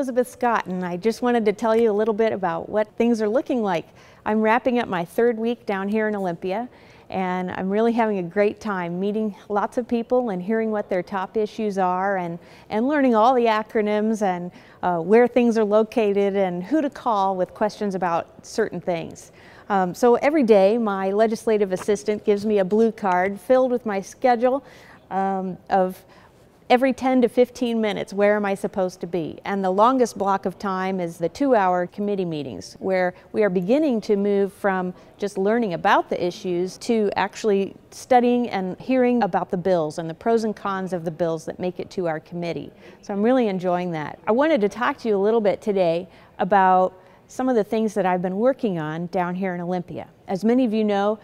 Elizabeth Scott, and I just wanted to tell you a little bit about what things are looking like. I'm wrapping up my third week down here in Olympia, and I'm really having a great time meeting lots of people and hearing what their top issues are, and learning all the acronyms and where things are located and who to call with questions about certain things. So every day my legislative assistant gives me a blue card filled with my schedule of every 10 to 15 minutes, where am I supposed to be? And the longest block of time is the 2-hour committee meetings, where we are beginning to move from just learning about the issues to actually studying and hearing about the bills and the pros and cons of the bills that make it to our committee. So I'm really enjoying that. I wanted to talk to you a little bit today about some of the things that I've been working on down here in Olympia. As many of you know,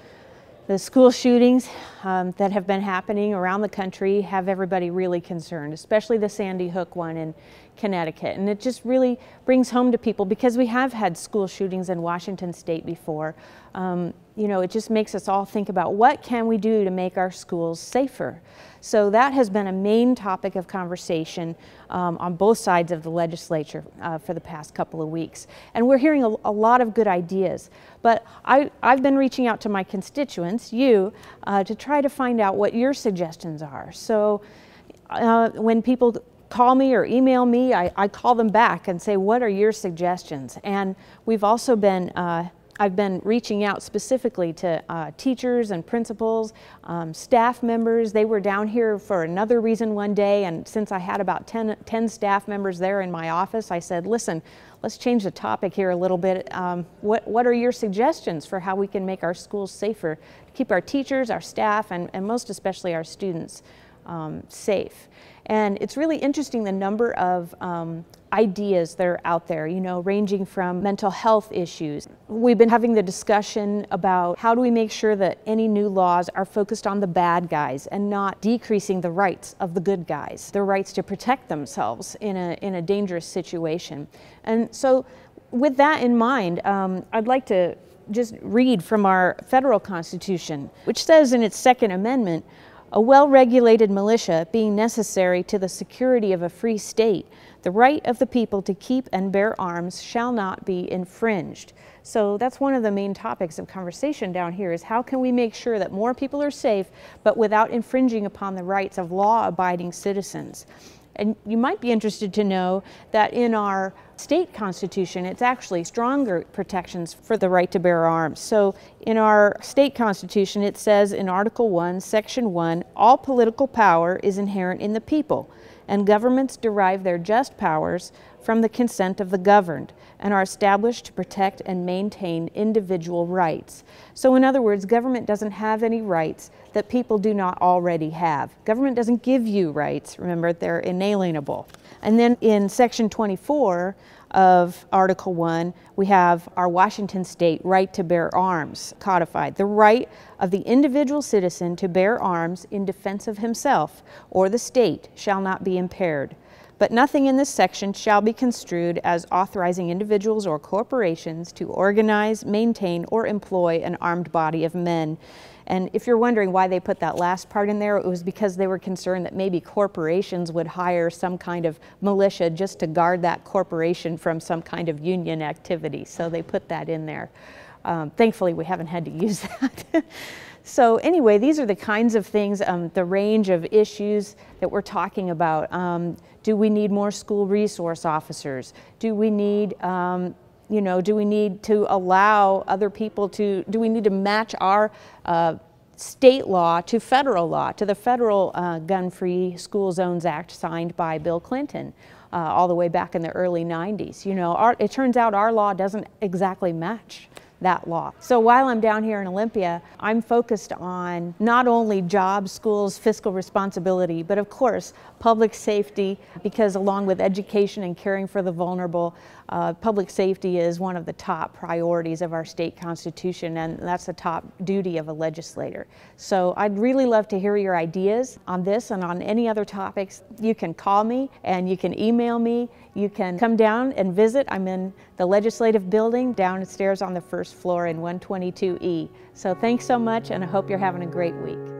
the school shootings that have been happening around the country have everybody really concerned, especially the Sandy Hook one in Connecticut. And it just really brings home to people, because we have had school shootings in Washington State before. You know, it just makes us all think about what can we do to make our schools safer. So that has been a main topic of conversation on both sides of the legislature for the past couple of weeks. And we're hearing a lot of good ideas. But I've been reaching out to my constituents, you, to try to find out what your suggestions are. So when people call me or email me, I call them back and say, what are your suggestions? And we've also been I've been reaching out specifically to teachers and principals, staff members. They were down here for another reason one day, and since I had about 10 staff members there in my office, I said, listen, let's change the topic here a little bit. What are your suggestions for how we can make our schools safer, to keep our teachers, our staff, and most especially our students safe? And it's really interesting, the number of ideas that are out there, you know, ranging from mental health issues. We've been having the discussion about how do we make sure that any new laws are focused on the bad guys and not decreasing the rights of the good guys, their rights to protect themselves in a dangerous situation. And so with that in mind, I'd like to just read from our federal Constitution, which says in its Second Amendment, a well-regulated militia being necessary to the security of a free state, the right of the people to keep and bear arms shall not be infringed. So that's one of the main topics of conversation down here, is how can we make sure that more people are safe, but without infringing upon the rights of law-abiding citizens. And you might be interested to know that in our state constitution, it's actually stronger protections for the right to bear arms. So in our state constitution, it says in Article 1, Section 1, all political power is inherent in the people, and governments derive their just powers from the consent of the governed, and are established to protect and maintain individual rights. So in other words, government doesn't have any rights that people do not already have. Government doesn't give you rights. Remember, they're inalienable. And then in Section 24 of Article 1, we have our Washington State right to bear arms codified. The right of the individual citizen to bear arms in defense of himself or the state shall not be impaired. But nothing in this section shall be construed as authorizing individuals or corporations to organize, maintain, or employ an armed body of men. And if you're wondering why they put that last part in there, it was because they were concerned that maybe corporations would hire some kind of militia just to guard that corporation from some kind of union activity. So they put that in there. Thankfully, we haven't had to use that. So anyway, these are the kinds of things, the range of issues that we're talking about. Do we need more school resource officers? Do we need, you know, do we need to allow other people to, do we need to match our state law to federal law, to the federal Gun-Free School Zones Act signed by Bill Clinton all the way back in the early 90s? You know, it turns out our law doesn't exactly match that law. So while I'm down here in Olympia, I'm focused on not only jobs, schools, fiscal responsibility, but of course public safety, because along with education and caring for the vulnerable, public safety is one of the top priorities of our state constitution, and that's the top duty of a legislator. So I'd really love to hear your ideas on this and on any other topics. You can call me and you can email me. You can come down and visit. I'm in the legislative building downstairs on the first floor in 122E. So thanks so much, and I hope you're having a great week.